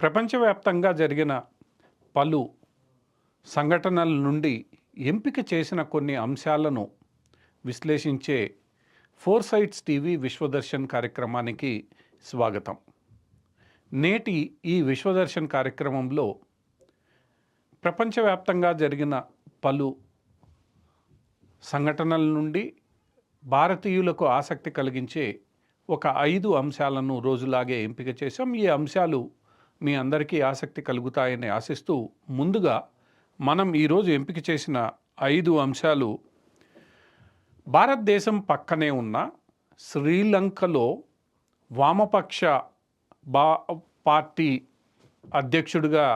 ప్రపంచవ్యాప్తంగా జరిగిన పలు సంఘటనల నుండి ఎంపిక చేసిన కొన్ని అంశాలను విశ్లేషించే ఫోర్ సైట్స్ టీవీ విశ్వదర్శన్ కార్యక్రమానికి స్వాగతం. నేటి ఈ విశ్వదర్శన్ కార్యక్రమంలో ప్రపంచవ్యాప్తంగా జరిగిన పలు సంఘటనల నుండి భారతీయులకు ఆసక్తి కలిగించే ఒక 5 అంశాలను రోజులాగే ఎంపిక చేశాం. ఈ అంశాలు మీ అందరికీ ఆసక్తి కలుగుతాయని ఆశిస్తూ ముందుగా మనం ఈరోజు ఎంపిక చేసిన 5 అంశాలు భారతదేశం పక్కనే ఉన్న శ్రీలంకలో వామపక్ష పార్టీ అధ్యక్షుడిగా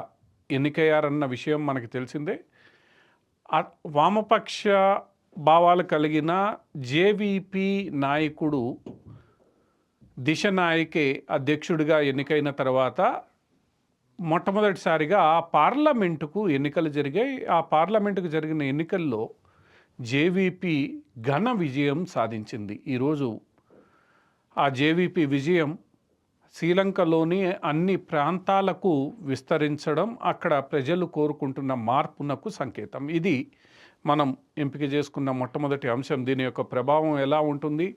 ఎన్నికయ్యారన్న విషయం మనకి తెలిసిందే. వామపక్ష భావాలు కలిగిన జేవీపీ నాయకుడు దిశ నాయకే అధ్యక్షుడిగా ఎన్నికైన తర్వాత మొట్టమొదటిసారిగా ఆ పార్లమెంటుకు ఎన్నికలు జరిగాయి. ఆ పార్లమెంటుకు జరిగిన ఎన్నికల్లో జేవీపీ ఘన విజయం సాధించింది. ఈరోజు ఆ జేవీపీ విజయం శ్రీలంకలోని అన్ని ప్రాంతాలకు విస్తరించడం, అక్కడ ప్రజలు కోరుకుంటున్న మార్పునకు సంకేతం. ఇది మనం ఎంపిక చేసుకున్న మొట్టమొదటి అంశం. దీని యొక్క ప్రభావం ఎలా ఉంటుంది,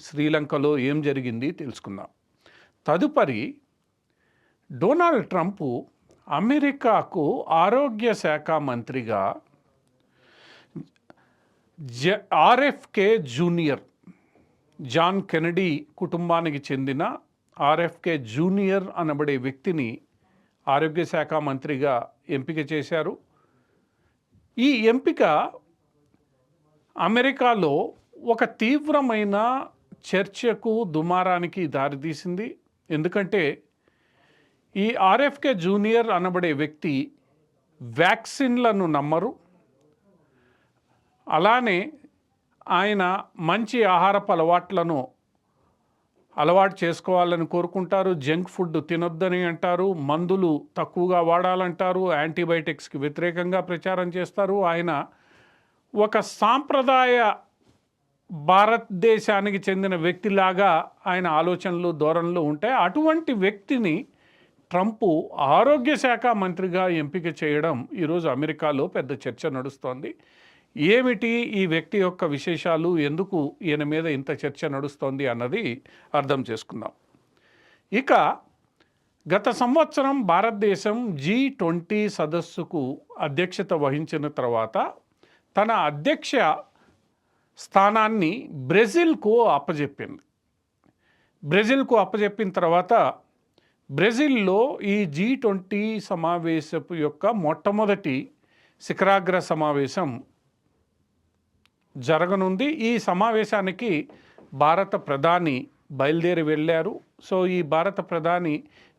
శ్రీలంకలో ఏం జరిగింది తెలుసుకుందాం. తదుపరి డొనాల్డ్ ట్రంప్ అమెరికాకు ఆరోగ్య శాఖ మంత్రిగా ఆర్ఎఫ్కే జూనియర్, జాన్ కెనడీ కుటుంబానికి చెందిన ఆర్ఎఫ్కే జూనియర్ అనబడే వ్యక్తిని ఆరోగ్య శాఖ మంత్రిగా ఎంపిక చేశారు. ఈ ఎంపిక అమెరికాలో ఒక తీవ్రమైన చర్చకు, దుమారానికి దారితీసింది. ఎందుకంటే ఈ ఆర్ఎఫ్కే జూనియర్ అనబడే వ్యక్తి వ్యాక్సిన్లను నమ్మరు. అలానే ఆయన మంచి ఆహారపు అలవాట్లను అలవాటు చేసుకోవాలని కోరుకుంటారు. జంక్ ఫుడ్ తినొద్దని అంటారు, మందులు తక్కువగా వాడాలంటారు, యాంటీబయాటిక్స్కి వ్యతిరేకంగా ప్రచారం చేస్తారు. ఆయన ఒక సాంప్రదాయ భారతదేశానికి చెందిన వ్యక్తిలాగా ఆయన ఆలోచనలు, ధోరణులు ఉంటాయి. అటువంటి వ్యక్తిని ట్రంప్ ఆరోగ్య శాఖ మంత్రిగా ఎంపిక చేయడం ఈరోజు అమెరికాలో పెద్ద చర్చ నడుస్తోంది. ఏమిటి ఈ వ్యక్తి యొక్క విశేషాలు, ఎందుకు ఈయన మీద ఇంత చర్చ నడుస్తోంది అన్నది అర్థం చేసుకుందాం. ఇక గత సంవత్సరం భారతదేశం G20 సదస్సుకు అధ్యక్షత వహించిన తర్వాత తన అధ్యక్ష స్థానాన్ని బ్రెజిల్కు అప్పజెప్పిన తర్వాత బ్రెజిల్లో ఈ G20 సమావేశపు యొక్క మొట్టమొదటి శిఖరాగ్ర సమావేశం జరగనుంది. ఈ సమావేశానికి భారత ప్రధాని బయలుదేరి వెళ్ళారు. సో ఈ భారత ప్రధాని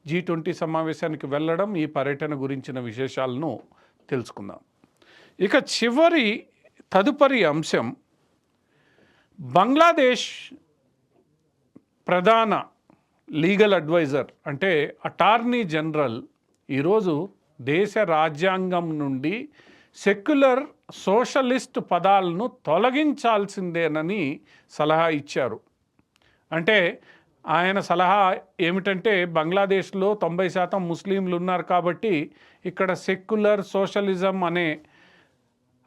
G20 సమావేశానికి వెళ్ళడం, ఈ పర్యటన గురించిన విశేషాలను తెలుసుకుందాం. ఇక తదుపరి అంశం, బంగ్లాదేశ్ ప్రధాన లీగల్ అడ్వైజర్ అంటే అటార్నీ జనరల్ ఈరోజు దేశ రాజ్యాంగం నుండి సెక్యులర్ సోషలిస్ట్ పదాలను తొలగించాల్సిందేనని సలహా ఇచ్చారు. అంటే ఆయన సలహా ఏమిటంటే, బంగ్లాదేశ్లో 90% ముస్లింలు ఉన్నారు కాబట్టి ఇక్కడ సెక్యులర్ సోషలిజం అనే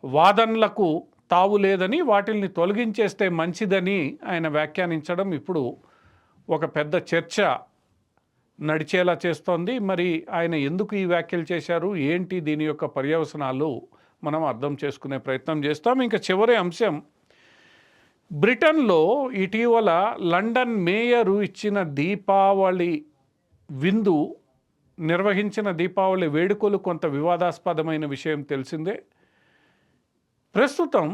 వాదనలకు తావు లేదని, వాటిల్ని తొలగించేస్తే మంచిదని ఆయన వ్యాఖ్యానించడం ఇప్పుడు ఒక పెద్ద చర్చ నడిచేలా చేస్తోంది. మరి ఆయన ఎందుకు ఈ వ్యాఖ్యలు చేశారు, ఏంటి దీని యొక్క పర్యవసనాలు మనం అర్థం చేసుకునే ప్రయత్నం చేస్తాం. ఇంకా చివరి అంశం, బ్రిటన్లో ఇటీవల లండన్ మేయరు ఇచ్చిన దీపావళి విందు, నిర్వహించిన దీపావళి వేడుకలు కొంత వివాదాస్పదమైన విషయం తెలిసిందే. ప్రస్తుతం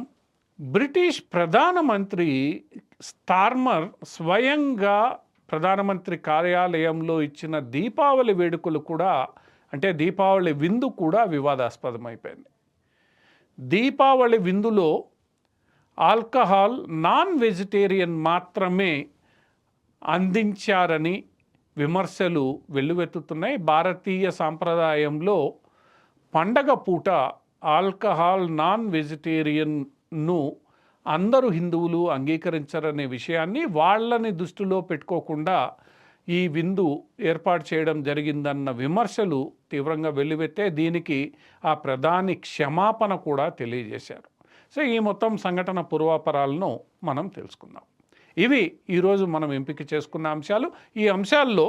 బ్రిటిష్ ప్రధానమంత్రి స్టార్మర్ స్వయంగా ప్రధానమంత్రి కార్యాలయంలో ఇచ్చిన దీపావళి వేడుకలు కూడా, అంటే దీపావళి విందు కూడా వివాదాస్పదమైపోయింది. దీపావళి విందులో ఆల్కహాల్ నాన్ వెజిటేరియన్ మాత్రమే అందించారని విమర్శలు వెల్లువెత్తుతున్నాయి. భారతీయ సాంప్రదాయంలో పండగ పూట ఆల్కహాల్ నాన్ వెజిటేరియన్ను అందరూ హిందువులు అంగీకరించరనే విషయాన్ని వాళ్ళని దృష్టిలో పెట్టుకోకుండా ఈ విందు ఏర్పాటు చేయడం జరిగిందన్న విమర్శలు తీవ్రంగా వెల్లువెత్తే దీనికి ఆ ప్రధాని క్షమాపణ కూడా తెలియజేశారు. సో ఈ మొత్తం సంఘటన పూర్వాపరాలను మనం తెలుసుకుందాం. ఇవి ఈరోజు మనం ఎంపిక చేసుకున్న అంశాలు. ఈ అంశాల్లో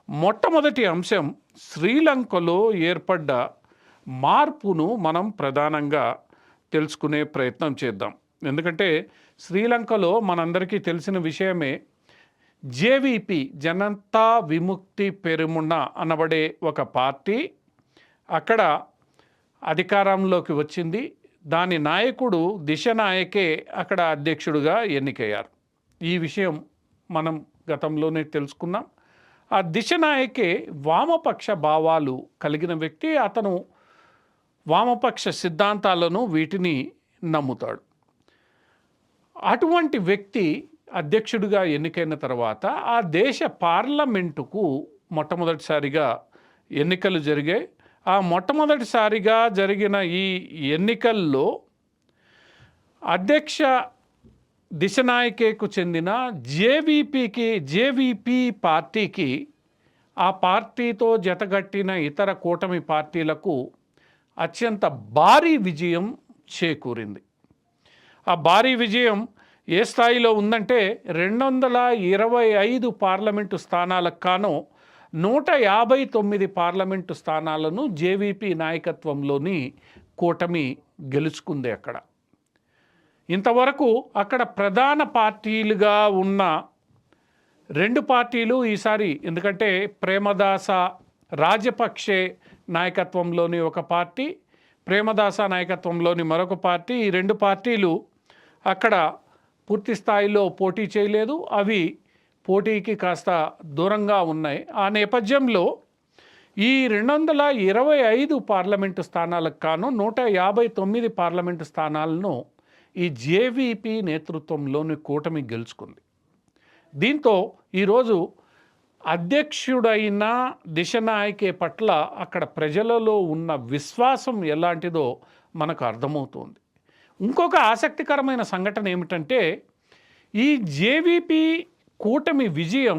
మొట్టమొదటి అంశం శ్రీలంకలో ఏర్పడ్డ మార్పును మనం ప్రధానంగా తెలుసుకునే ప్రయత్నం చేద్దాం. ఎందుకంటే శ్రీలంకలో మనందరికీ తెలిసిన విషయమే, జేవీపీ జనతా విముక్తి పెరమున అనబడే ఒక పార్టీ అక్కడ అధికారంలోకి వచ్చింది. దాని నాయకుడు దిశనాయకే అక్కడ అధ్యక్షుడిగా ఎన్నికయ్యారు. ఈ విషయం మనం గతంలోనే తెలుసుకున్నాం. ఆ దిశనాయకే వామపక్ష భావాలు కలిగిన వ్యక్తి. అతను వామపక్ష సిద్ధాంతాలను వీటిని నమ్ముతాడు. అటువంటి వ్యక్తి అధ్యక్షుడిగా ఎన్నికైన తర్వాత ఆ దేశ పార్లమెంటుకు మొట్టమొదటిసారిగా ఎన్నికలు జరిగాయి. ఆ మొట్టమొదటిసారిగా జరిగిన ఈ ఎన్నికల్లో అధ్యక్ష దిశనాయకేకు చెందిన జేవీపీ పార్టీకి, ఆ పార్టీతో జతగట్టిన ఇతర కూటమి పార్టీలకు అత్యంత భారీ విజయం చేకూరింది. ఆ భారీ విజయం ఏ స్థాయిలో ఉందంటే 225 పార్లమెంటు స్థానాలకు కాను 159 పార్లమెంటు స్థానాలను జేవీపీ నాయకత్వంలోని కూటమి గెలుచుకుంది. అక్కడ ఇంతవరకు అక్కడ ప్రధాన పార్టీలుగా ఉన్న 2 పార్టీలు ఈసారి, ఎందుకంటే ప్రేమదాస రాజపక్షే నాయకత్వంలోని ఒక పార్టీ, ప్రేమదాస నాయకత్వంలోని మరొక పార్టీ, ఈ 2 పార్టీలు అక్కడ పూర్తి స్థాయిలో పోటీ చేయలేదు. అవి పోటీకి కాస్త దూరంగా ఉన్నాయి. ఆ నేపథ్యంలో ఈ 225 పార్లమెంటు స్థానాలకు కాను 159 పార్లమెంటు స్థానాలను ఈ జేవీపీ నేతృత్వంలోని కూటమి గెలుచుకుంది. దీంతో ఈరోజు అధ్యక్షుడైన దిశనాయకే పట్ల అక్కడ ప్రజలలో ఉన్న విశ్వాసం ఎలాంటిదో మనకు అర్థమవుతుంది. ఇంకొక ఆసక్తికరమైన సంఘటన ఏమిటంటే, ఈ జేవీపీ కూటమి విజయం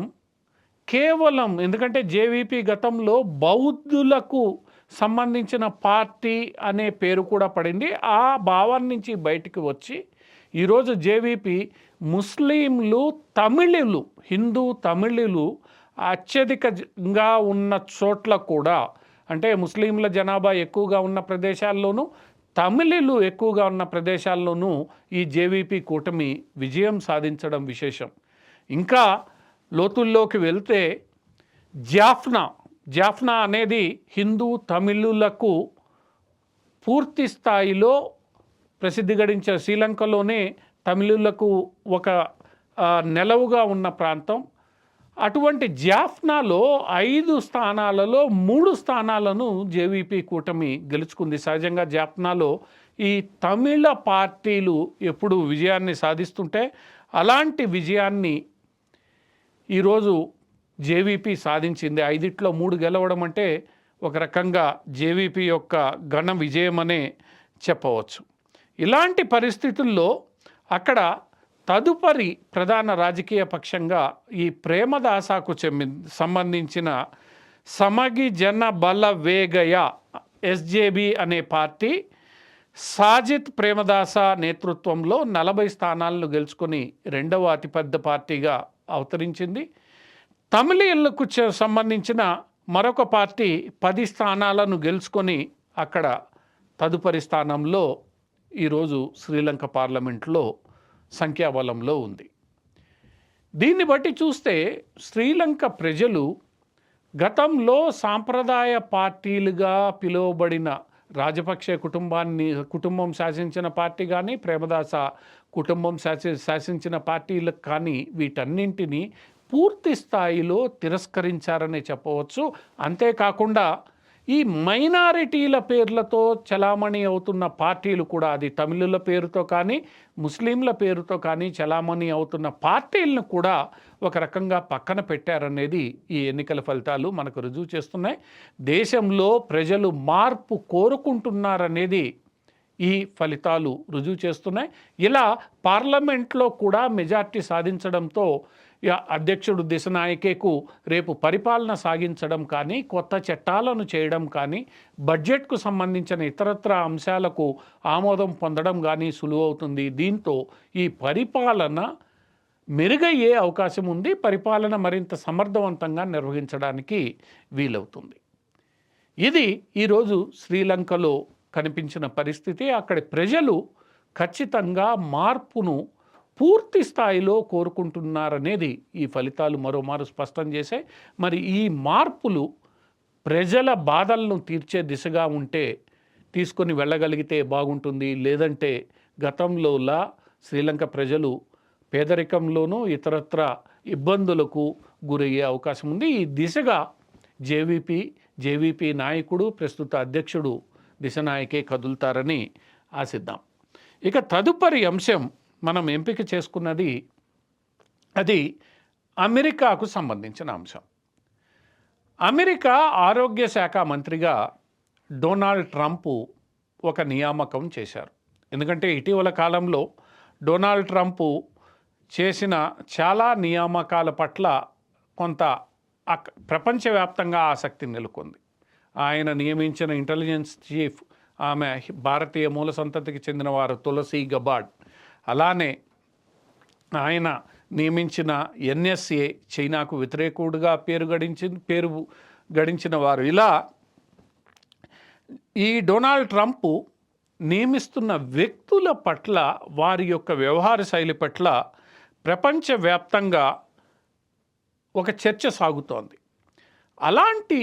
కేవలం, ఎందుకంటే జేవీపీ గతంలో బౌద్ధులకు సంబంధించిన పార్టీ అనే పేరు కూడా పడింది. ఆ భావాన్ని నుంచి బయటికి వచ్చి ఈరోజు జేవీపీ ముస్లింలు, తమిళులు, హిందూ తమిళులు అత్యధికంగా ఉన్న చోట్ల కూడా, అంటే ముస్లింల జనాభా ఎక్కువగా ఉన్న ప్రదేశాల్లోనూ తమిళులు ఎక్కువగా ఉన్న ప్రదేశాల్లోనూ ఈ జేవీపీ కూటమి విజయం సాధించడం విశేషం. ఇంకా లోతుల్లోకి వెళ్తే జాఫ్నా అనేది హిందూ తమిళులకు పూర్తి స్థాయిలో ప్రసిద్ధి గడించే, శ్రీలంకలోనే తమిళులకు ఒక నెలవుగా ఉన్న ప్రాంతం. అటువంటి జాఫ్నాలో 5 స్థానాలలో 3 స్థానాలను జేవీపీ కూటమి గెలుచుకుంది. సహజంగా జాఫ్నాలో ఈ తమిళ పార్టీలు ఎప్పుడు విజయాన్ని సాధిస్తుంటే అలాంటి విజయాన్ని ఈరోజు జేవీపీ సాధించింది. 5లో 3 గెలవడం అంటే ఒక రకంగా జేవీపీ యొక్క ఘన విజయమనే చెప్పవచ్చు. ఇలాంటి పరిస్థితుల్లో అక్కడ తదుపరి ప్రధాన రాజకీయ పక్షంగా ఈ ప్రేమదాసకు సంబంధించిన సమగి జన బల వేగయ ఎస్జేబీ అనే పార్టీ సాజిద్ ప్రేమదాస నేతృత్వంలో 40 స్థానాలను గెలుచుకొని 2వ అతిపెద్ద పార్టీగా అవతరించింది. తమిళీయులకు సంబంధించిన మరొక పార్టీ 10 స్థానాలను గెలుచుకొని అక్కడ తదుపరి స్థానంలో ఈరోజు శ్రీలంక పార్లమెంట్లో సంఖ్యాబలంలో ఉంది. దీన్ని బట్టి చూస్తే శ్రీలంక ప్రజలు గతంలో సాంప్రదాయ పార్టీలుగా పిలువబడిన రాజపక్షే కుటుంబం శాసించిన పార్టీ కానీ, ప్రేమదాస కుటుంబం శాసించిన పార్టీలకు కానీ వీటన్నింటినీ పూర్తి స్థాయిలో తిరస్కరించారనే చెప్పవచ్చు. అంతేకాకుండా ఈ మైనారిటీల పేర్లతో చలామణి అవుతున్న పార్టీలు కూడా, అది తమిళుల పేరుతో కానీ ముస్లింల పేరుతో కానీ చలామణి అవుతున్న పార్టీలను కూడా ఒక రకంగా పక్కన పెట్టారనేది ఈ ఎన్నికల ఫలితాలు మనకు రుజువు చేస్తున్నాయి. దేశంలో ప్రజలు మార్పు కోరుకుంటున్నారనేది ఈ ఫలితాలు రుజువు చేస్తున్నాయి. ఇలా పార్లమెంట్లో కూడా మెజార్టీ సాధించడంతో అధ్యక్షుడు దిశనాయకేకు రేపు పరిపాలన సాగించడం కానీ, కొత్త చట్టాలను చేయడం కానీ, బడ్జెట్కు సంబంధించిన ఇతరత్ర అంశాలకు ఆమోదం పొందడం కానీ సులువవుతుంది. దీంతో ఈ పరిపాలన మెరుగయ్యే అవకాశం ఉంది. పరిపాలన మరింత సమర్థవంతంగా నిర్వహించడానికి వీలవుతుంది. ఇది ఈరోజు శ్రీలంకలో కనిపించిన పరిస్థితి. అక్కడి ప్రజలు ఖచ్చితంగా మార్పును పూర్తి స్థాయిలో కోరుకుంటున్నారనేది ఈ ఫలితాలు మరోమారు స్పష్టం చేశాయి. మరి ఈ మార్పులు ప్రజల బాధలను తీర్చే దిశగా ఉంటే తీసుకొని వెళ్ళగలిగితే బాగుంటుంది. లేదంటే గతంలోలా శ్రీలంక ప్రజలు పేదరికంలోనూ ఇతరత్ర ఇబ్బందులకు గురయ్యే అవకాశం ఉంది. ఈ దిశగా జేవీపీ నాయకుడు ప్రస్తుత అధ్యక్షుడు దిశనాయకే కదులుతారని ఆశిద్దాం. ఇక తదుపరి అంశం మనం ఎంపిక చేసుకున్నది అది అమెరికాకు సంబంధించిన అంశం. అమెరికా ఆరోగ్య శాఖ మంత్రిగా డొనాల్డ్ ట్రంప్ ఒక నియామకం చేశారు. ఎందుకంటే ఇటీవల కాలంలో డొనాల్డ్ ట్రంప్ చేసిన చాలా నియామకాల పట్ల కొంత ప్రపంచవ్యాప్తంగా ఆసక్తి నెలకొంది. ఆయన నియమించిన ఇంటెలిజెన్స్ చీఫ్ ఆమె భారతీయ మూల సంతతికి చెందినవారు తులసి గబార్డ్. అలానే ఆయన నియమించిన ఎన్ఎస్ఏ చైనాకు వ్యతిరేకుడుగా పేరు గడించిన వారు. ఇలా ఈ డొనాల్డ్ ట్రంప్ నియమిస్తున్న వ్యక్తుల పట్ల, వారి యొక్క వ్యవహార శైలి పట్ల ప్రపంచవ్యాప్తంగా ఒక చర్చ సాగుతోంది. అలాంటి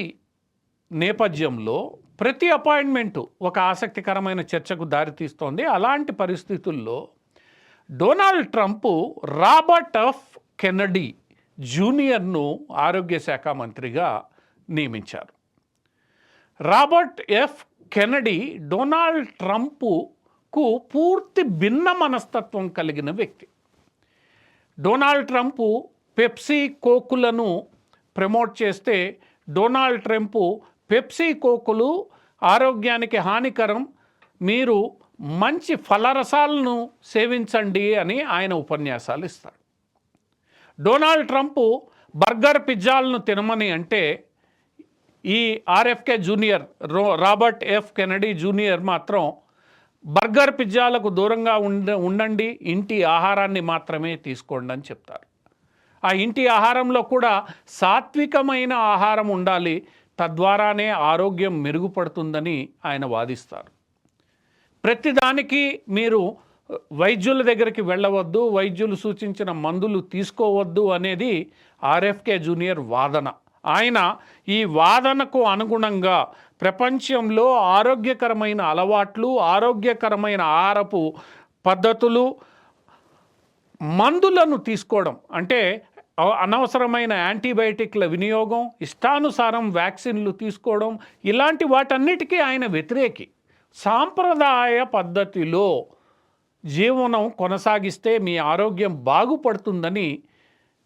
నేపథ్యంలో ప్రతి అపాయింట్మెంటు ఒక ఆసక్తికరమైన చర్చకు దారితీస్తోంది. అలాంటి పరిస్థితుల్లో Donald Trump Robert F Kennedy జూనియర్ను ఆరోగ్య శాఖ మంత్రిగా నియమించారు. రాబర్ట్ ఎఫ్ కెనడీ డొనాల్డ్ ట్రంప్కు పూర్తి భిన్న మనస్తత్వం కలిగిన వ్యక్తి. డొనాల్డ్ ట్రంప్ పెప్సీ కోకులను ప్రమోట్ చేస్తే డొనాల్డ్ ట్రంప్ పెప్సీ కోకులు ఆరోగ్యానికి హానికరం, మీరు మంచి ఫలరసాలను సేవించండి అని ఆయన ఉపన్యాసాలు ఇస్తాడు. డొనాల్డ్ ట్రంప్ బర్గర్ పిజ్జాలను తినమని అంటే ఈ RFK junior Robert F Kennedy junior మాత్రం బర్గర్ పిజ్జాలకు దూరంగా ఉండండి, ఇంటి ఆహారాన్ని మాత్రమే తీసుకోండి అని చెప్తారు. ఆ ఇంటి ఆహారంలో కూడా సాత్వికమైన ఆహారం ఉండాలి, తద్వారానే ఆరోగ్యం మెరుగుపడుతుందని ఆయన వాదిస్తారు. ప్రతిదానికి మీరు వైద్యుల దగ్గరికి వెళ్ళవద్దు, వైద్యులు సూచించిన మందులు తీసుకోవద్దు అనేది ఆర్ఎఫ్కే జూనియర్ వాదన. ఆయన ఈ వాదనకు అనుగుణంగా ప్రపంచంలో ఆరోగ్యకరమైన అలవాట్లు, ఆరోగ్యకరమైన ఆహారపు పద్ధతులు, మందులను తీసుకోవడం అంటే అనవసరమైన యాంటీబయాటిక్ల వినియోగం, ఇష్టానుసారం వ్యాక్సిన్లు తీసుకోవడం, ఇలాంటి వాటన్నిటికీ ఆయన వ్యతిరేకి. సాంప్రదాయ పద్ధతిలో జీవనం కొనసాగిస్తే మీ ఆరోగ్యం బాగుపడుతుందని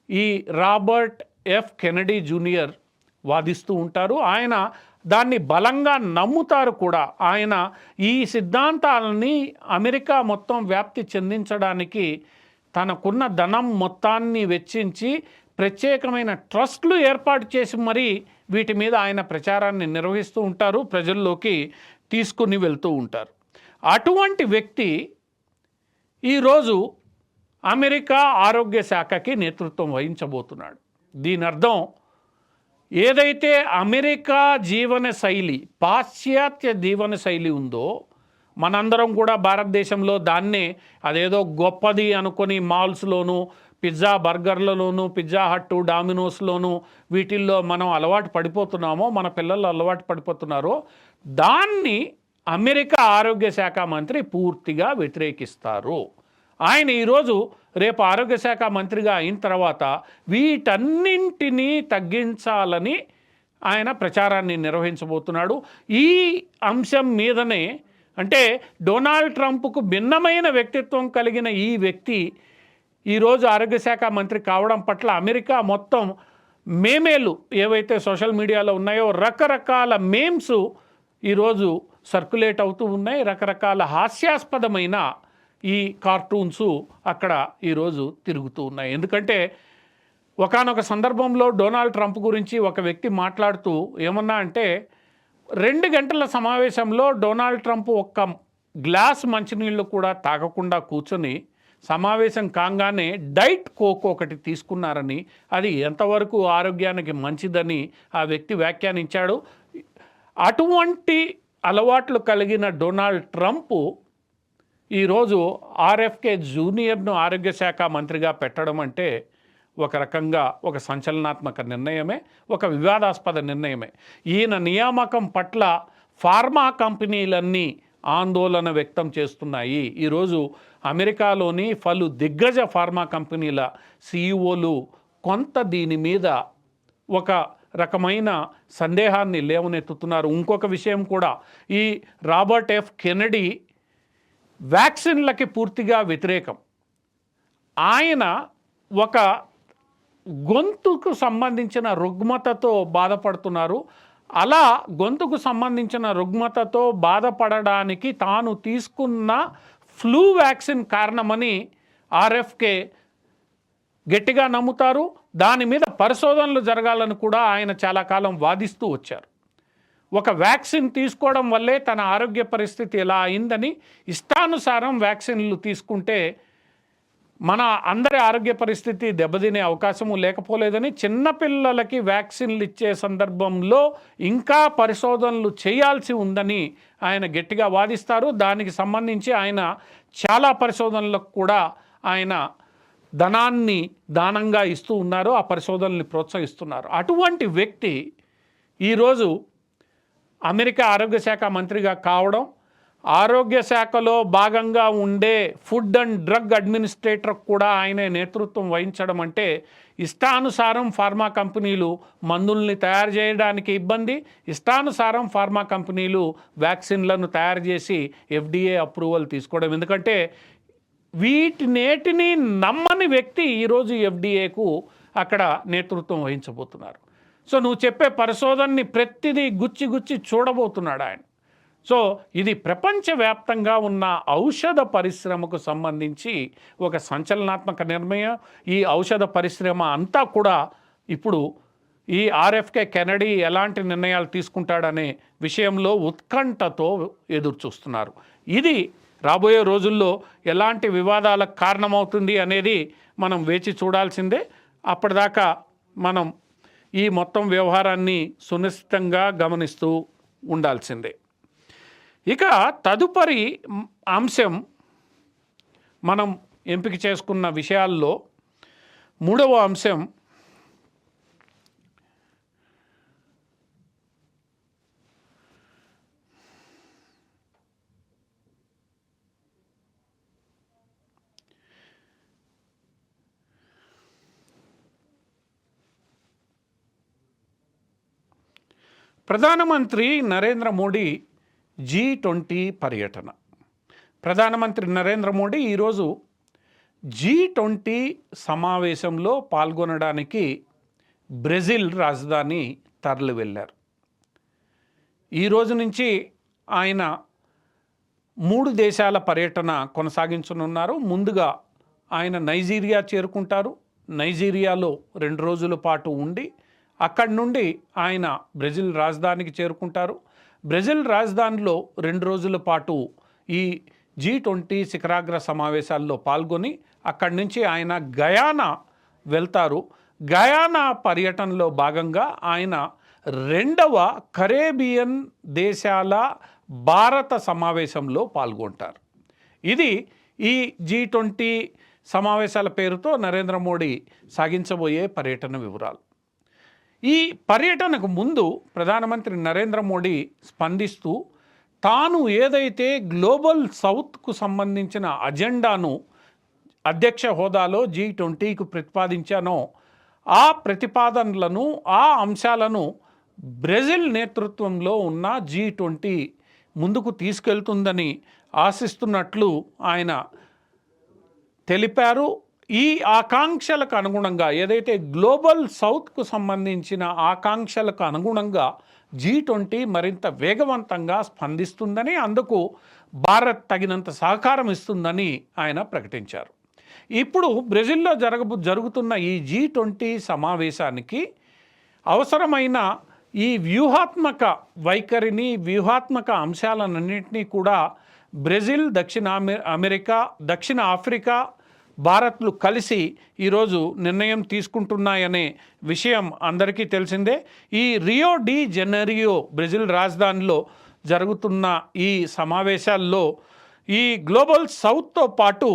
ఈ రాబర్ట్ ఎఫ్ కెనడీ జూనియర్ వాదిస్తూ ఉంటారు. ఆయన దాన్ని బలంగా నమ్ముతారు కూడా. ఆయన ఈ సిద్ధాంతాలని అమెరికా మొత్తం వ్యాప్తి చెందించడానికి తనకున్న ధనం మొత్తాన్ని వెచ్చించి ప్రత్యేకమైన ట్రస్ట్లు ఏర్పాటు చేసి మరీ వీటి మీద ఆయన ప్రచారాన్ని నిర్వహిస్తూ ఉంటారు, ప్రజల్లోకి తీసుకుని వెళ్తూ ఉంటారు. అటువంటి వ్యక్తి ఈరోజు అమెరికా ఆరోగ్య శాఖకి నేతృత్వం వహించబోతున్నాడు. దీని అర్థం ఏదైతే అమెరికా జీవన శైలి, పాశ్చాత్య జీవన శైలి ఉందో, మనందరం కూడా భారతదేశంలో దాన్నే అదేదో గొప్పది అనుకొని మాల్స్లోనూ, పిజ్జా బర్గర్లలోనూ, పిజ్జా హట్టు, డామినోస్లోనూ వీటిల్లో మనం అలవాటు పడిపోతున్నామో, మన పిల్లలు అలవాటు పడిపోతున్నారో, దాన్ని అమెరికా ఆరోగ్య శాఖ మంత్రి పూర్తిగా వ్యతిరేకిస్తారు. ఆయన ఈరోజు రేపు ఆరోగ్య శాఖ మంత్రిగా అయిన తర్వాత వీటన్నింటినీ తగ్గించాలని ఆయన ప్రచారాన్ని నిర్వహించబోతున్నాడు. ఈ అంశం మీదనే అంటే డొనాల్డ్ ట్రంప్కు భిన్నమైన వ్యక్తిత్వం కలిగిన ఈ వ్యక్తి ఈరోజు ఆరోగ్య శాఖ మంత్రి కావడం పట్ల అమెరికా మొత్తం మేమేలు ఏవైతే సోషల్ మీడియాలో ఉన్నాయో రకరకాల మేమ్స్ ఈరోజు సర్క్యులేట్ అవుతూ ఉన్నాయి. రకరకాల హాస్యాస్పదమైన ఈ కార్టూన్స్ అక్కడ ఈరోజు తిరుగుతూ ఉన్నాయి. ఎందుకంటే ఒకానొక సందర్భంలో డొనాల్డ్ ట్రంప్ గురించి ఒక వ్యక్తి మాట్లాడుతూ ఏమన్నా అంటే 2 గంటల సమావేశంలో డొనాల్డ్ ట్రంప్ ఒక్క గ్లాస్ మంచినీళ్ళు కూడా తాగకుండా కూర్చొని సమావేశం కాగానే డైట్ కోక్ ఒకటి తీసుకున్నారని, అది ఎంతవరకు ఆరోగ్యానికి మంచిదని ఆ వ్యక్తి వ్యాఖ్యానించాడు. అటువంటి అలవాట్లు కలిగిన డొనాల్డ్ ట్రంప్ ఈరోజు ఆర్ఎఫ్కే జూనియర్ను ఆరోగ్య శాఖ మంత్రిగా పెట్టడం అంటే ఒక రకంగా ఒక సంచలనాత్మక నిర్ణయమే, ఒక వివాదాస్పద నిర్ణయమే. ఈయన నియామకం పట్ల ఫార్మా కంపెనీలన్నీ ఆందోళన వ్యక్తం చేస్తున్నాయి. ఈరోజు అమెరికాలోని పలు దిగ్గజ ఫార్మా కంపెనీల సీఈఓలు కొంత దీని మీద ఒక రకమైన సందేహాన్ని లేవనెత్తుతున్నారు. ఇంకొక విషయం కూడా, ఈ రాబర్ట్ ఎఫ్ కెనడీ వ్యాక్సిన్లకి పూర్తిగా వ్యతిరేకం. ఆయన ఒక గొంతుకు సంబంధించిన రుగ్మతతో బాధపడుతున్నారు. అలా గొంతుకు సంబంధించిన రుగ్మతతో బాధపడడానికి తాను తీసుకున్న ఫ్లూ వ్యాక్సిన్ కారణమని ఆర్ఎఫ్కే గట్టిగా నమ్ముతారు. దాని మీద పరిశోధనలు జరగాలని కూడా ఆయన చాలా కాలం వాదిస్తూ వచ్చారు. ఒక వ్యాక్సిన్ తీసుకోవడం వల్లే తన ఆరోగ్య పరిస్థితి ఎలా అయిందని, ఇష్టానుసారం వ్యాక్సిన్లు తీసుకుంటే మన అందరి ఆరోగ్య పరిస్థితి దెబ్బతినే అవకాశము లేకపోలేదని, చిన్నపిల్లలకి వ్యాక్సిన్లు ఇచ్చే సందర్భంలో ఇంకా పరిశోధనలు చేయాల్సి ఉందని ఆయన గట్టిగా వాదిస్తారు. దానికి సంబంధించి ఆయన చాలా పరిశోధనలకు కూడా ఆయన ధనాన్ని దానంగా ఇస్తూ ఉన్నారు, ఆ పరిశోధనల్ని ప్రోత్సహిస్తున్నారు. అటువంటి వ్యక్తి ఈరోజు అమెరికా ఆరోగ్య శాఖ మంత్రిగా కావడం, ఆరోగ్య శాఖలో భాగంగా ఉండే ఫుడ్ అండ్ డ్రగ్ అడ్మినిస్ట్రేటర్ కూడా ఆయనే నేతృత్వం వహించడం అంటే, ఇష్టానుసారం ఫార్మా కంపెనీలు మందుల్ని తయారు చేయడానికి ఇబ్బంది, ఇష్టానుసారం ఫార్మా కంపెనీలు వ్యాక్సిన్లను తయారు చేసి FDA అప్రూవల్ తీసుకోవడం. ఎందుకంటే వీటినేటిని నమ్మని వ్యక్తి ఈరోజు FDAకు అక్కడ నేతృత్వం వహించబోతున్నారు. సో నువ్వు చెప్పే పరిశోధనని ప్రతిదీ గుచ్చి చూడబోతున్నాడు ఆయన. సో ఇది ప్రపంచవ్యాప్తంగా ఉన్న ఔషధ పరిశ్రమకు సంబంధించి ఒక సంచలనాత్మక నిర్ణయం. ఈ ఔషధ పరిశ్రమ అంతా కూడా ఇప్పుడు ఈ ఆర్ఎఫ్కే కెనడీ ఎలాంటి నిర్ణయాలు తీసుకుంటాడనే విషయంలో ఉత్కంఠతో ఎదురు చూస్తున్నారు. ఇది రాబోయే రోజుల్లో ఎలాంటి వివాదాలకు కారణమవుతుంది అనేది మనం వేచి చూడాల్సిందే. అప్పటిదాకా మనం ఈ మొత్తం వ్యవహారాన్ని సునిశ్చితంగా గమనిస్తూ ఉండాల్సిందే. ఇక తదుపరి అంశం మనం ఎంపిక చేసుకున్న విషయాల్లో మూడవ అంశం ప్రధానమంత్రి నరేంద్ర మోడీ G20 పర్యటన. ప్రధానమంత్రి నరేంద్ర మోడీ ఈరోజు G20 సమావేశంలో పాల్గొనడానికి బ్రెజిల్ రాజధాని తరలి వెళ్ళారు. ఈరోజు నుంచి ఆయన 3 దేశాల పర్యటన కొనసాగించనున్నారు. ముందుగా ఆయన నైజీరియా చేరుకుంటారు. నైజీరియాలో 2 రోజుల పాటు ఉండి అక్కడి నుండి ఆయన బ్రెజిల్ రాజధానికి చేరుకుంటారు. బ్రెజిల్ రాజధానిలో 2 రోజుల పాటు ఈ G20 శిఖరాగ్ర సమావేశాల్లో పాల్గొని అక్కడి నుంచి ఆయన గయానా వెళ్తారు. గయానా పర్యటనలో భాగంగా ఆయన 2వ కరేబియన్ దేశాల భారత సమావేశంలో పాల్గొంటారు. ఇది ఈ G20 సమావేశాల పేరుతో నరేంద్ర మోడీ సాగించబోయే పర్యటన వివరాలు. ఈ పర్యటనకు ముందు ప్రధానమంత్రి నరేంద్ర మోడీ స్పందిస్తూ తాను ఏదైతే గ్లోబల్ సౌత్కు సంబంధించిన అజెండాను అధ్యక్ష హోదాలో G20కు ప్రతిపాదించానో ఆ ప్రతిపాదనలను, ఆ అంశాలను బ్రెజిల్ నేతృత్వంలో ఉన్న G20 ముందుకు తీసుకెళ్తుందని ఆశిస్తున్నట్లు ఆయన తెలిపారు. ఈ ఆకాంక్షలకు అనుగుణంగా ఏదైతే గ్లోబల్ సౌత్కు సంబంధించిన ఆకాంక్షలకు అనుగుణంగా G20 మరింత వేగవంతంగా స్పందిస్తుందని, అందుకు భారత్ తగినంత సహకారం ఇస్తుందని ఆయన ప్రకటించారు. ఇప్పుడు బ్రెజిల్లో జరుగుతున్న ఈ G20 సమావేశానికి అవసరమైన ఈ వ్యూహాత్మక వైఖరిని, వ్యూహాత్మక అంశాలన్నింటినీ కూడా బ్రెజిల్, దక్షిణ అమెరికా, దక్షిణ ఆఫ్రికా, భారత్లు కలిసి ఈరోజు నిర్ణయం తీసుకుంటున్నాయనే విషయం అందరికీ తెలిసిందే. ఈ రియో డి జెనెరియో బ్రెజిల్ రాజధానిలో జరుగుతున్న ఈ సమావేశాల్లో ఈ గ్లోబల్ సౌత్తో పాటు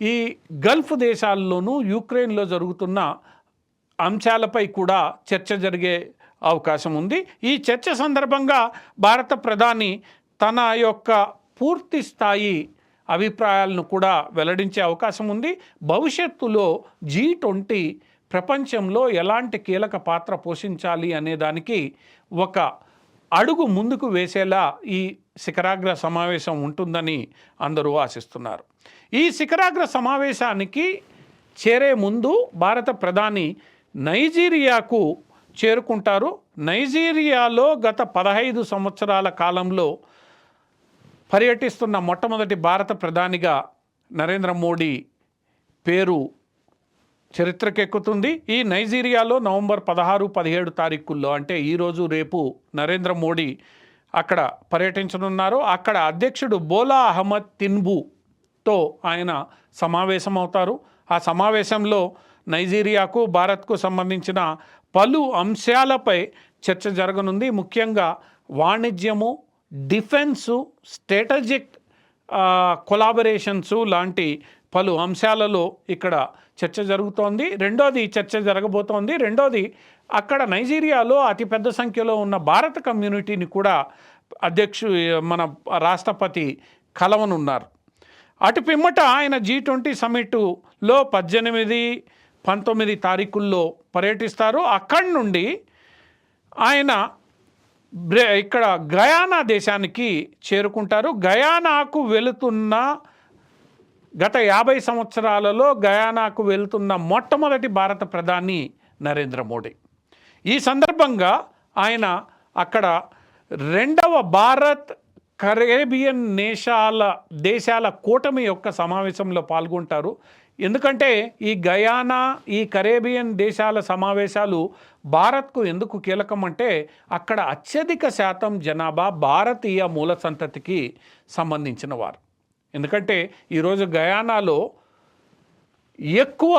ఈ గల్ఫ్ దేశాల్లోనూ యుక్రెయిన్లో జరుగుతున్న అంశాలపై కూడా చర్చ జరిగే అవకాశం ఉంది. ఈ చర్చ సందర్భంగా భారత ప్రధాని తన యొక్క పూర్తి స్థాయి అభిప్రాయాలను కూడా వెల్లడించే అవకాశం ఉంది. భవిష్యత్తులో G20 ప్రపంచంలో ఎలాంటి కీలక పాత్ర పోషించాలి అనే దానికి ఒక అడుగు ముందుకు వేసేలా ఈ శిఖరాగ్ర సమావేశం ఉంటుందని అందరూ ఆశిస్తున్నారు. ఈ శిఖరాగ్ర సమావేశానికి చేరే ముందు భారత ప్రధాని నైజీరియాకు చేరుకుంటారు. నైజీరియాలో గత 15 సంవత్సరాల కాలంలో పర్యటిస్తున్న మొట్టమొదటి భారత ప్రధానిగా నరేంద్ర మోడీ పేరు చరిత్రకెక్కుతుంది. ఈ నైజీరియాలో నవంబర్ 16, 17 తారీఖుల్లో అంటే ఈరోజు రేపు నరేంద్ర మోడీ అక్కడ పర్యటించనున్నారు. అక్కడ అధ్యక్షుడు బోలా అహ్మద్ తిన్బుతో ఆయన సమావేశమవుతారు. ఆ సమావేశంలో నైజీరియాకు, భారత్కు సంబంధించిన పలు అంశాలపై చర్చ జరగనుంది. ముఖ్యంగా వాణిజ్యము, డిఫెన్సు, స్ట్రాటజిక్ కొలాబరేషన్స్ లాంటి పలు అంశాలలో ఇక్కడ చర్చ జరుగుతోంది. చర్చ జరగబోతోంది. రెండోది, అక్కడ నైజీరియాలో అతిపెద్ద సంఖ్యలో ఉన్న భారత కమ్యూనిటీని కూడా మన రాష్ట్రపతి కలవనున్నారు. అటు పిమ్మట ఆయన G20 సమ్మిట్లో 18, 19 తారీఖుల్లో పర్యటిస్తారు. అక్కడి నుండి ఆయన ఇక్కడ గయానా దేశానికి చేరుకుంటారు. గయానాకు వెళుతున్న గత 50 సంవత్సరాలలో గయానాకు వెళుతున్న మొట్టమొదటి భారత ప్రధాని నరేంద్ర మోడీ. ఈ సందర్భంగా ఆయన అక్కడ రెండవ భారత్ కరేబియన్ దేశాల కూటమి యొక్క సమావేశంలో పాల్గొంటారు. ఎందుకంటే ఈ గయానా, ఈ కరేబియన్ దేశాల సమావేశాలు భారత్కు ఎందుకు కీలకం అంటే అక్కడ అత్యధిక శాతం జనాభా భారతీయ మూల సంతతికి సంబంధించిన వారు. ఎందుకంటే ఈరోజు గయానాలో ఎక్కువ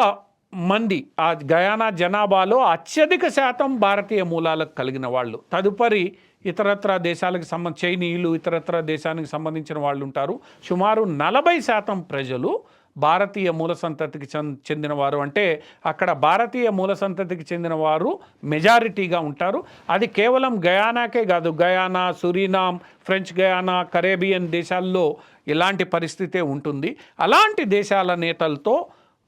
మంది, ఆ గయానా జనాభాలో అత్యధిక శాతం భారతీయ మూలాలకు కలిగిన వాళ్ళు. తదుపరి ఇతరత్ర దేశాలకు చైనీయులు, ఇతరత్ర దేశానికి సంబంధించిన వాళ్ళు ఉంటారు. సుమారు 40% ప్రజలు భారతీయ మూల సంతతికి చెందినవారు. అంటే అక్కడ భారతీయ మూల సంతతికి చెందిన వారు మెజారిటీగా ఉంటారు. అది కేవలం గయానాకే కాదు, Guyana, Suriname, French Guyana, Caribbean దేశాల్లో ఇలాంటి పరిస్థితే ఉంటుంది. అలాంటి దేశాల నేతలతో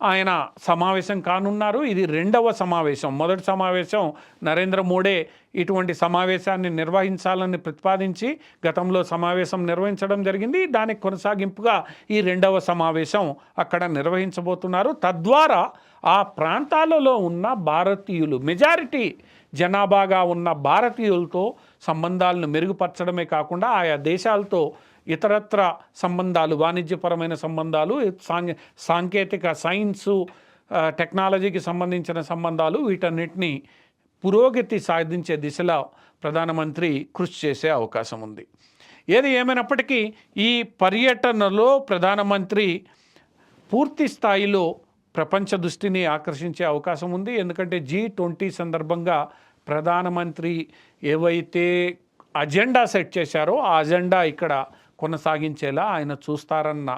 ఆయన సమావేశం కానున్నారు. ఇది రెండవ సమావేశం. మొదటి సమావేశం నరేంద్ర మోడీ ఇటువంటి సమావేశాన్ని నిర్వహించాలని ప్రతిపాదించి గతంలో సమావేశం నిర్వహించడం జరిగింది. దానికి కొనసాగింపుగా ఈ రెండవ సమావేశం అక్కడ నిర్వహించబోతున్నారు. తద్వారా ఆ ప్రాంతాలలో ఉన్న భారతీయులు, మెజారిటీ జనాభాగా ఉన్న భారతీయులతో సంబంధాలను మెరుగుపరచడమే కాకుండా ఆయా దేశాలతో ఇతరత్ర సంబంధాలు, వాణిజ్యపరమైన సంబంధాలు, సాంకేతిక, సైన్సు, టెక్నాలజీకి సంబంధించిన సంబంధాలు, వీటన్నిటినీ పురోగతి సాధించే దిశలో ప్రధానమంత్రి కృషి చేసే అవకాశం ఉంది. ఏది ఏమైనప్పటికీ ఈ పర్యటనలో ప్రధానమంత్రి పూర్తి స్థాయిలో ప్రపంచ దృష్టిని ఆకర్షించే అవకాశం ఉంది. ఎందుకంటే G20 సందర్భంగా ప్రధానమంత్రి ఏవైతే అజెండా సెట్ చేశారో ఆ అజెండా ఇక్కడ కొనసాగించేలా ఆయన చూస్తారన్న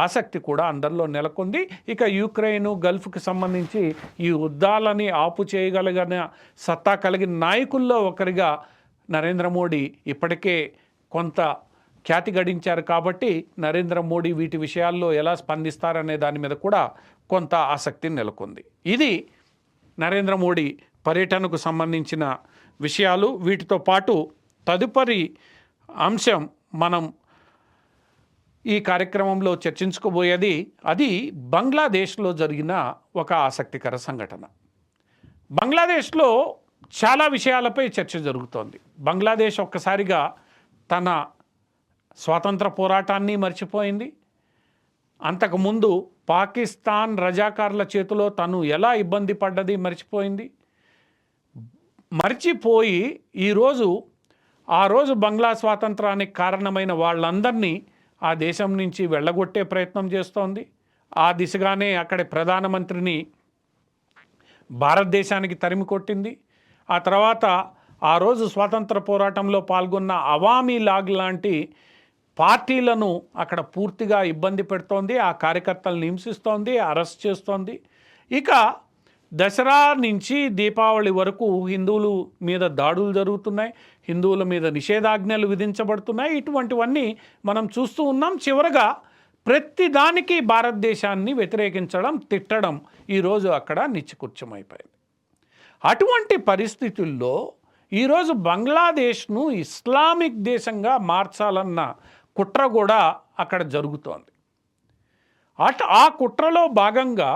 ఆసక్తి కూడా అందరిలో నెలకొంది. ఇక యుక్రెయిన్, గల్ఫ్కి సంబంధించి ఈ యుద్ధాలని ఆపు చేయగలిగిన సత్తా కలిగిన నాయకుల్లో ఒకరిగా నరేంద్ర మోడీ ఇప్పటికే కొంత ఖ్యాతి గడించారు. కాబట్టి నరేంద్ర మోడీ వీటి విషయాల్లో ఎలా స్పందిస్తారనే దాని మీద కూడా కొంత ఆసక్తి నెలకొంది. ఇది నరేంద్ర మోడీ పర్యటనకు సంబంధించిన విషయాలు. వీటితో పాటు తదుపరి అంశం మనం ఈ కార్యక్రమంలో చర్చించుకోబోయేది అది బంగ్లాదేశ్లో జరిగిన ఒక ఆసక్తికర సంఘటన. బంగ్లాదేశ్లో చాలా విషయాలపై చర్చ జరుగుతోంది. బంగ్లాదేశ్ ఒక్కసారిగా తన స్వాతంత్ర పోరాటాన్ని మర్చిపోయింది. అంతకుముందు పాకిస్తాన్ రజాకార్ల చేతిలో తను ఎలా ఇబ్బంది పడ్డది మర్చిపోయింది. మర్చిపోయి ఆ రోజు బంగ్లా స్వాతంత్రానికి కారణమైన వాళ్ళందరినీ ఆ దేశం నుంచి వెళ్ళగొట్టే ప్రయత్నం చేస్తోంది. ఆ దిశగానే అక్కడి ప్రధానమంత్రిని భారతదేశానికి తరిమి కొట్టింది. ఆ తర్వాత ఆ రోజు స్వాతంత్ర పోరాటంలో పాల్గొన్న అవామీ లాగ్ లాంటి పార్టీలను అక్కడ పూర్తిగా ఇబ్బంది పెడుతోంది. ఆ కార్యకర్తలను హింసిస్తోంది, అరెస్ట్ చేస్తోంది. ఇక దసరా నుంచి దీపావళి వరకు హిందువుల మీద దాడులు జరుగుతున్నాయి, హిందువుల మీద నిషేధాజ్ఞలు విధించబడుతున్నాయి. ఇటువంటివన్నీ మనం చూస్తూ ఉన్నాం. చివరగా ప్రతిదానికి భారతదేశాన్ని వ్యతిరేకించడం, తిట్టడం ఈరోజు అక్కడ నిత్యకృత్యమైపోయింది. అటువంటి పరిస్థితుల్లో ఈరోజు బంగ్లాదేశ్ను ఇస్లామిక్ దేశంగా మార్చాలన్న కుట్ర కూడా అక్కడ జరుగుతోంది. ఆ కుట్రలో భాగంగా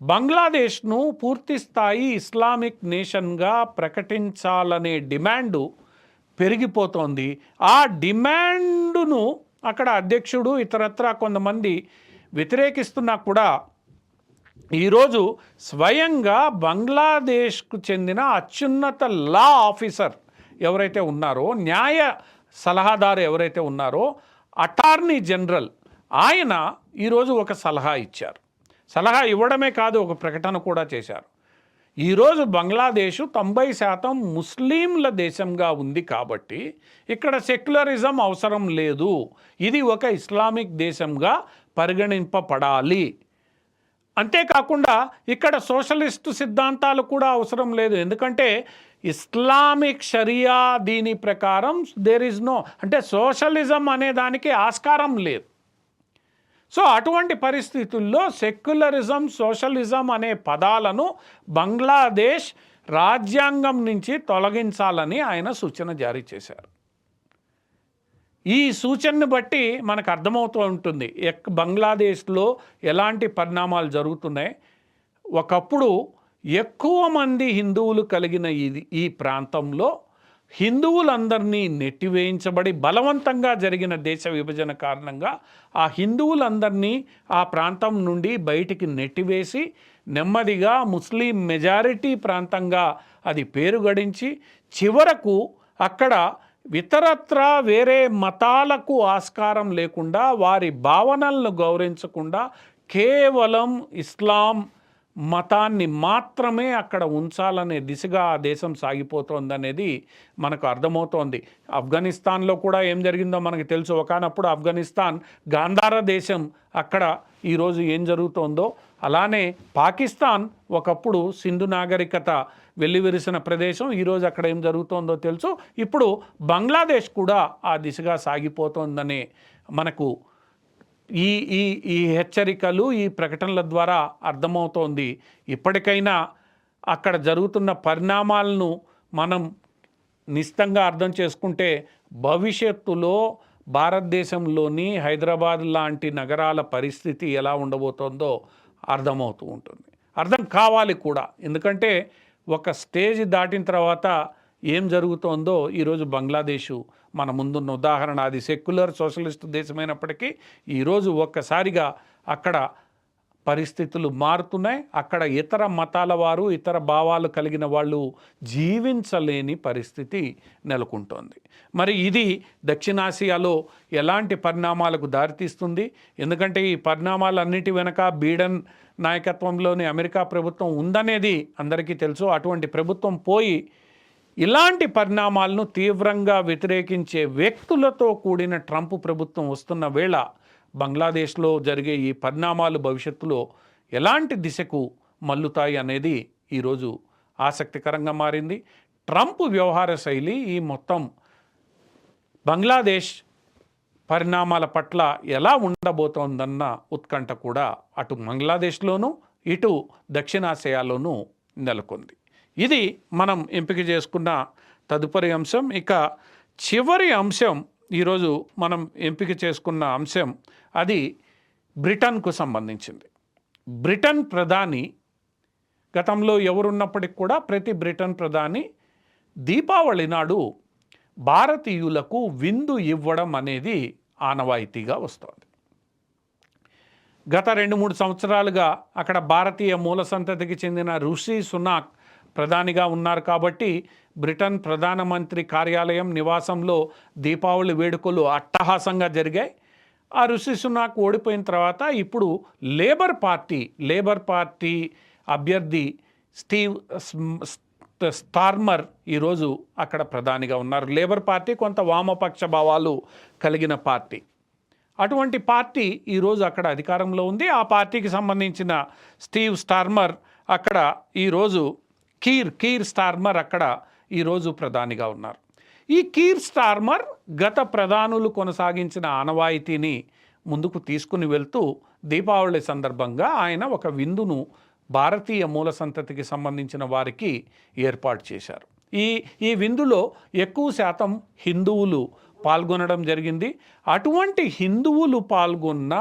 బంగ్లాదేశ్ను పూర్తి స్థాయి ఇస్లామిక్ నేషన్గా ప్రకటించాలనే డిమాండు పెరిగిపోతోంది. ఆ డిమాండును అక్కడ అధ్యక్షుడు ఇతరత్రా కొంతమంది వ్యతిరేకిస్తున్నా కూడా ఈరోజు స్వయంగా బంగ్లాదేశ్కు చెందిన అత్యున్నత లా ఆఫీసర్ ఎవరైతే ఉన్నారో, న్యాయ సలహాదారు ఎవరైతే ఉన్నారో, అటార్నీ జనరల్ ఆయన ఈరోజు ఒక సలహా ఇచ్చారు. సలహా ఇవ్వడమే కాదు, ఒక ప్రకటన కూడా చేశారు. ఈరోజు బంగ్లాదేశ్ 90% ముస్లింల దేశంగా ఉంది కాబట్టి ఇక్కడ సెక్యులరిజం అవసరం లేదు, ఇది ఒక ఇస్లామిక్ దేశంగా పరిగణింపబడాలి. అంతేకాకుండా ఇక్కడ సోషలిస్టు సిద్ధాంతాలు కూడా అవసరం లేదు. ఎందుకంటే ఇస్లామిక్ షరియా దీని ప్రకారం దేర్ ఇస్ నో, అంటే సోషలిజం అనే దానికి ఆస్కారం లేదు. సో అటువంటి పరిస్థితుల్లో సెక్యులరిజం, సోషలిజం అనే పదాలను బంగ్లాదేశ్ రాజ్యాంగం నుంచి తొలగించాలని ఆయన సూచన జారీ చేశారు. ఈ సూచనను బట్టి మనకు అర్థమవుతూ ఉంటుంది బంగ్లాదేశ్లో ఎలాంటి పరిణామాలు జరుగుతున్నాయి. ఒకప్పుడు ఎక్కువ మంది హిందువులు కలిగిన ఈ ప్రాంతంలో హిందువులందరినీ నెట్టివేయించబడి బలవంతంగా జరిగిన దేశ విభజన కారణంగా ఆ హిందువులందరినీ ఆ ప్రాంతం నుండి బయటికి నెట్టివేసి నెమ్మదిగా ముస్లిం మెజారిటీ ప్రాంతంగా అది పేరు గడించి చివరకు అక్కడ ఇతరత్రా వేరే మతాలకు ఆస్కారం లేకుండా, వారి భావనలను గౌరవించకుండా కేవలం ఇస్లాం మతాన్ని మాత్రమే అక్కడ ఉంచాలనే దిశగా ఆ దేశం సాగిపోతోందనేది మనకు అర్థమవుతోంది. ఆఫ్ఘనిస్తాన్లో కూడా ఏం జరిగిందో మనకు తెలుసు. ఒకనప్పుడు ఆఫ్ఘనిస్తాన్ గాంధార దేశం, అక్కడ ఈరోజు ఏం జరుగుతోందో అలానే పాకిస్తాన్ ఒకప్పుడు సింధు నాగరికత వెల్లివిరిసిన ప్రదేశం, ఈరోజు అక్కడ ఏం జరుగుతోందో తెలుసు. ఇప్పుడు బంగ్లాదేశ్ కూడా ఆ దిశగా సాగిపోతోందనే మనకు ఈ హెచ్చరికలు, ఈ ప్రకటనల ద్వారా అర్థమవుతోంది. ఇప్పటికైనా అక్కడ జరుగుతున్న పరిణామాలను మనం నిశ్చితంగా అర్థం చేసుకుంటే భవిష్యత్తులో భారతదేశంలోని హైదరాబాద్ లాంటి నగరాల పరిస్థితి ఎలా ఉండబోతోందో అర్థమవుతూ ఉంటుంది. అర్థం కావాలి కూడా, ఎందుకంటే ఒక స్టేజ్ దాటిన తర్వాత ఏం జరుగుతోందో ఈరోజు బంగ్లాదేశ్ మన ముందున్న ఉదాహరణ. అది సెక్యులర్ సోషలిస్ట్ దేశమైనప్పటికీ ఈరోజు ఒక్కసారిగా అక్కడ పరిస్థితులు మారుతున్నాయి. అక్కడ ఇతర మతాల వారు, ఇతర భావాలు కలిగిన వాళ్ళు జీవించలేని పరిస్థితి నెలకొంటోంది. మరి ఇది దక్షిణాసియాలో ఎలాంటి పరిణామాలకు దారితీస్తుంది? ఎందుకంటే ఈ పరిణామాలన్నిటి వెనక బైడెన్ నాయకత్వంలోని అమెరికా ప్రభుత్వం ఉందనేది అందరికీ తెలుసు. అటువంటి ప్రభుత్వం పోయి ఇలాంటి పరిణామాలను తీవ్రంగా వ్యతిరేకించే వ్యక్తులతో కూడిన ట్రంప్ ప్రభుత్వం వస్తున్న వేళ బంగ్లాదేశ్లో జరిగే ఈ పరిణామాలు భవిష్యత్తులో ఎలాంటి దిశకు మల్లుతాయి అనేది ఈరోజు ఆసక్తికరంగా మారింది. ట్రంప్ వ్యవహార శైలి ఈ మొత్తం బంగ్లాదేశ్ పరిణామాల పట్ల ఎలా ఉండబోతోందన్న ఉత్కంఠ కూడా అటు బంగ్లాదేశ్లోనూ ఇటు దక్షిణాసియాలోనూ నెలకొంది. ఇది మనం ఎంపిక చేసుకున్న తదుపరి అంశం. ఇక చివరి అంశం ఈరోజు మనం ఎంపిక చేసుకున్న అంశం అది బ్రిటన్కు సంబంధించింది. బ్రిటన్ ప్రధాని గతంలో ఎవరున్నప్పటికి కూడా ప్రతి బ్రిటన్ ప్రధాని దీపావళి నాడు భారతీయులకు విందు ఇవ్వడం అనేది ఆనవాయితీగా వస్తోంది. గత 2-3 సంవత్సరాలుగా అక్కడ భారతీయ మూల సంతతికి చెందిన ఋషి సునాక్ ప్రధానిగా ఉన్నారు కాబట్టి బ్రిటన్ ప్రధానమంత్రి కార్యాలయం నివాసంలో దీపావళి వేడుకలు అట్టహాసంగా జరిగాయి. ఆ ఋషి సునాక్ ఓడిపోయిన తర్వాత ఇప్పుడు లేబర్ పార్టీ అభ్యర్థి స్టీవ్ స్టార్మర్ ఈరోజు అక్కడ ప్రధానిగా ఉన్నారు. లేబర్ పార్టీ కొంత వామపక్ష భావాలు కలిగిన పార్టీ. అటువంటి పార్టీ ఈరోజు అక్కడ అధికారంలో ఉంది. ఆ పార్టీకి సంబంధించిన స్టీవ్ స్టార్మర్ అక్కడ ఈరోజు కీర్ స్టార్మర్ అక్కడ ఈరోజు ప్రధానిగా ఉన్నారు. ఈ కీర్ స్టార్మర్ గత ప్రధానులు కొనసాగించిన ఆనవాయితీని ముందుకు తీసుకుని వెళ్తూ దీపావళి సందర్భంగా ఆయన ఒక విందును భారతీయ మూల సంతతికి సంబంధించిన వారికి ఏర్పాటు చేశారు. ఈ విందులో ఎక్కువ శాతం హిందువులు పాల్గొనడం జరిగింది. అటువంటి హిందువులు పాల్గొన్న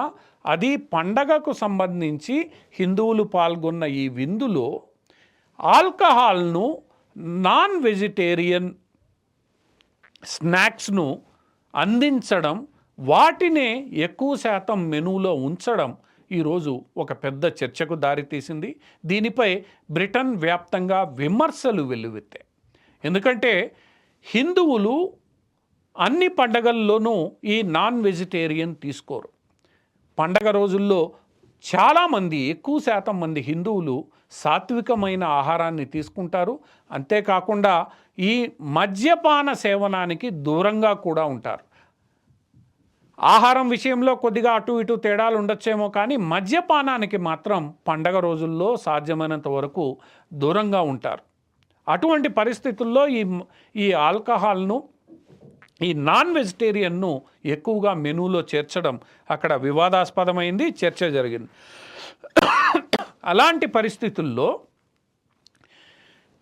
అది పండగకు సంబంధించి హిందువులు పాల్గొన్న ఈ విందులో ఆల్కహాల్ను, నాన్ వెజిటేరియన్ స్నాక్స్ను అందించడం, వాటినే ఎక్కువ శాతం మెనూలో ఉంచడం ఈరోజు ఒక పెద్ద చర్చకు దారితీసింది. దీనిపై బ్రిటన్ వ్యాప్తంగా విమర్శలు వెల్లువెత్తాయి. ఎందుకంటే హిందువులు అన్ని పండగల్లోనూ ఈ నాన్ వెజిటేరియన్ తీసుకోరు. పండగ రోజుల్లో చాలామంది, ఎక్కువ శాతం మంది హిందువులు సాత్వికమైన ఆహారాన్ని తీసుకుంటారు. అంతేకాకుండా ఈ మద్యపాన సేవనానికి దూరంగా కూడా ఉంటారు. ఆహారం విషయంలో కొద్దిగా అటు ఇటు తేడాలు ఉండొచ్చేమో కానీ మద్యపానానికి మాత్రం పండగ రోజుల్లో సాధ్యమైనంత వరకు దూరంగా ఉంటారు. అటువంటి పరిస్థితుల్లో ఈ ఆల్కహాల్ను, ఈ నాన్ వెజిటేరియన్ను ఎక్కువగా మెనూలో చేర్చడం అక్కడ వివాదాస్పదమైంది, చర్చ జరిగింది. అలాంటి పరిస్థితుల్లో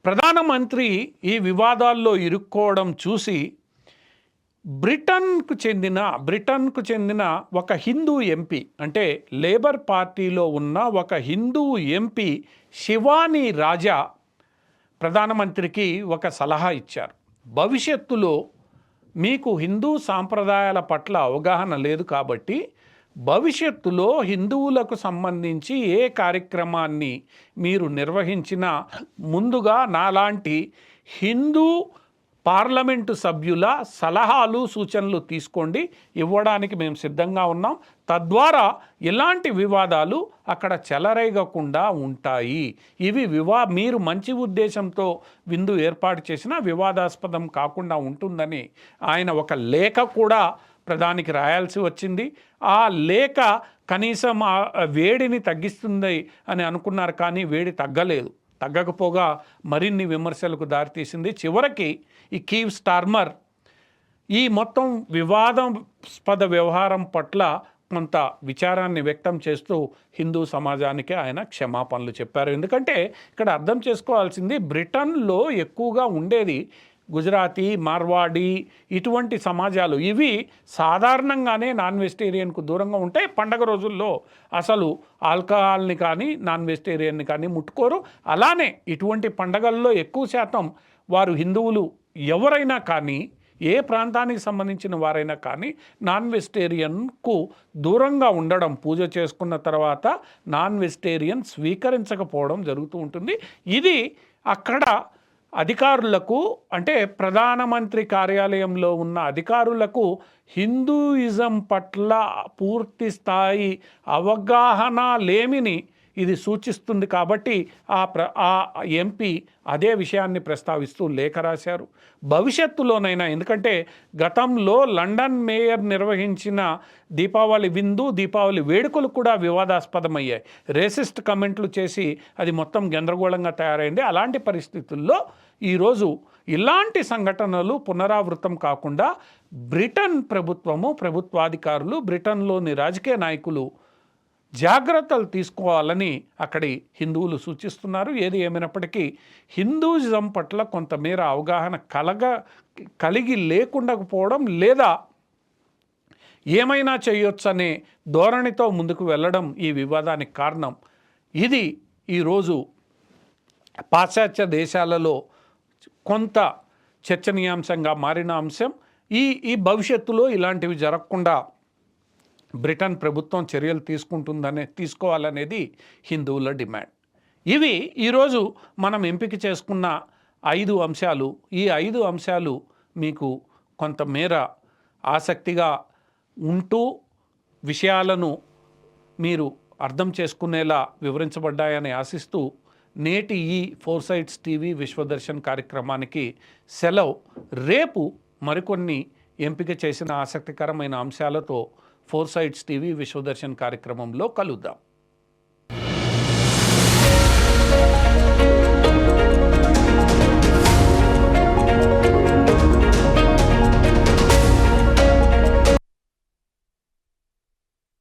ప్రధానమంత్రి ఈ వివాదాల్లో ఇరుక్కోవడం చూసి బ్రిటన్కు చెందిన ఒక హిందూ ఎంపీ, అంటే లేబర్ పార్టీలో ఉన్న ఒక హిందూ ఎంపీ శివానీ రాజా ప్రధానమంత్రికి ఒక సలహా ఇచ్చారు. భవిష్యత్తులో మీకు హిందూ సాంప్రదాయాల పట్ల అవగాహన లేదు కాబట్టి భవిష్యత్తులో హిందువులకు సంబంధించి ఏ కార్యక్రమాన్ని మీరు నిర్వహించినా ముందుగా నాలాంటి హిందూ పార్లమెంటు సభ్యుల సలహాలు, సూచనలు తీసుకోండి, ఇవ్వడానికి మేము సిద్ధంగా ఉన్నాం. తద్వారా ఇలాంటి వివాదాలు అక్కడ చెలరేగకుండా ఉంటాయి. ఇవి మీరు మంచి ఉద్దేశంతో విందు ఏర్పాటు చేసినా వివాదాస్పదం కాకుండా ఉంటుందని ఆయన ఒక లేఖ కూడా ప్రధానికి రాయాల్సి వచ్చింది. ఆ లేఖ కనీసం ఆ వేడిని తగ్గిస్తుంది అని అనుకున్నారు, కానీ వేడి తగ్గకపోగా మరిన్ని విమర్శలకు దారితీసింది. చివరికి ఈ కీర్ స్టార్మర్ ఈ మొత్తం వివాదాస్పద వ్యవహారం పట్ల కొంత విచారాన్ని వ్యక్తం చేస్తూ హిందూ సమాజానికి ఆయన క్షమాపణలు చెప్పారు. ఎందుకంటే ఇక్కడ అర్థం చేసుకోవాల్సింది, బ్రిటన్లో ఎక్కువగా ఉండేది గుజరాతీ, మార్వాడి ఇటువంటి సమాజాలు. ఇవి సాధారణంగానే నాన్ వెజిటేరియన్కు దూరంగా ఉంటాయి. పండగ రోజుల్లో అసలు ఆల్కహాల్ని కానీ నాన్ వెజిటేరియన్ని కానీ ముట్టుకోరు. అలానే ఇటువంటి పండగల్లో ఎక్కువ శాతం వారు హిందువులు ఎవరైనా కానీ, ఏ ప్రాంతానికి సంబంధించిన వారైనా కానీ నాన్ వెజిటేరియన్కు దూరంగా ఉండడం, పూజ చేసుకున్న తర్వాత నాన్ వెజిటేరియన్ స్వీకరించకపోవడం జరుగుతూ ఉంటుంది. ఇది అక్కడ అధికారులకు, అంటే ప్రధానమంత్రి కార్యాలయంలో ఉన్న అధికారులకు హిందూయిజం పట్ల పూర్తి స్థాయి అవగాహన లేమిని ఇది సూచిస్తుంది. కాబట్టి ఆ ఎంపీ అదే విషయాన్ని ప్రస్తావిస్తూ లేఖ రాశారు. భవిష్యత్తులోనైనా, ఎందుకంటే గతంలో లండన్ మేయర్ నిర్వహించిన దీపావళి వేడుకలు కూడా వివాదాస్పదమయ్యాయి. రేసిస్ట్ కమెంట్లు చేసి అది మొత్తం గందరగోళంగా తయారైంది. అలాంటి పరిస్థితుల్లో ఈరోజు ఇలాంటి సంఘటనలు పునరావృతం కాకుండా బ్రిటన్ ప్రభుత్వాధికారులు, బ్రిటన్లోని రాజకీయ నాయకులు జాగ్రత్తలు తీసుకోవాలని అక్కడి హిందువులు సూచిస్తున్నారు. ఏది ఏమైనప్పటికీ హిందూయిజం పట్ల కొంతమేర అవగాహన కలిగి లేకుండా పోవడం, లేదా ఏమైనా చేయొచ్చనే ధోరణితో ముందుకు వెళ్ళడం ఈ వివాదానికి కారణం. ఇది ఈరోజు పాశ్చాత్య దేశాలలో కొంత చర్చనీయాంశంగా మారిన అంశం. ఈ భవిష్యత్తులో ఇలాంటివి జరగకుండా బ్రిటన్ ప్రభుత్వం చర్యలు తీసుకోవాలనేది హిందువుల డిమాండ్. ఇవి ఈరోజు మనం ఎంపిక చేసుకున్న 5 అంశాలు. ఈ 5 అంశాలు మీకు కొంతమేర ఆసక్తిగా ఉంటూ విషయాలను మీరు అర్థం చేసుకునేలా వివరించబడ్డాయని ఆశిస్తూ నేటి ఈ ఫోర్సైట్స్ టీవీ విశ్వదర్శన్ కార్యక్రమానికి సెలవు. రేపు మరికొన్ని ఎంపిక చేసిన ఆసక్తికరమైన అంశాలతో ఫోర్సైట్స్ టీవీ విశ్వదర్శన్ కార్యక్రమంలో కలుద్దాం.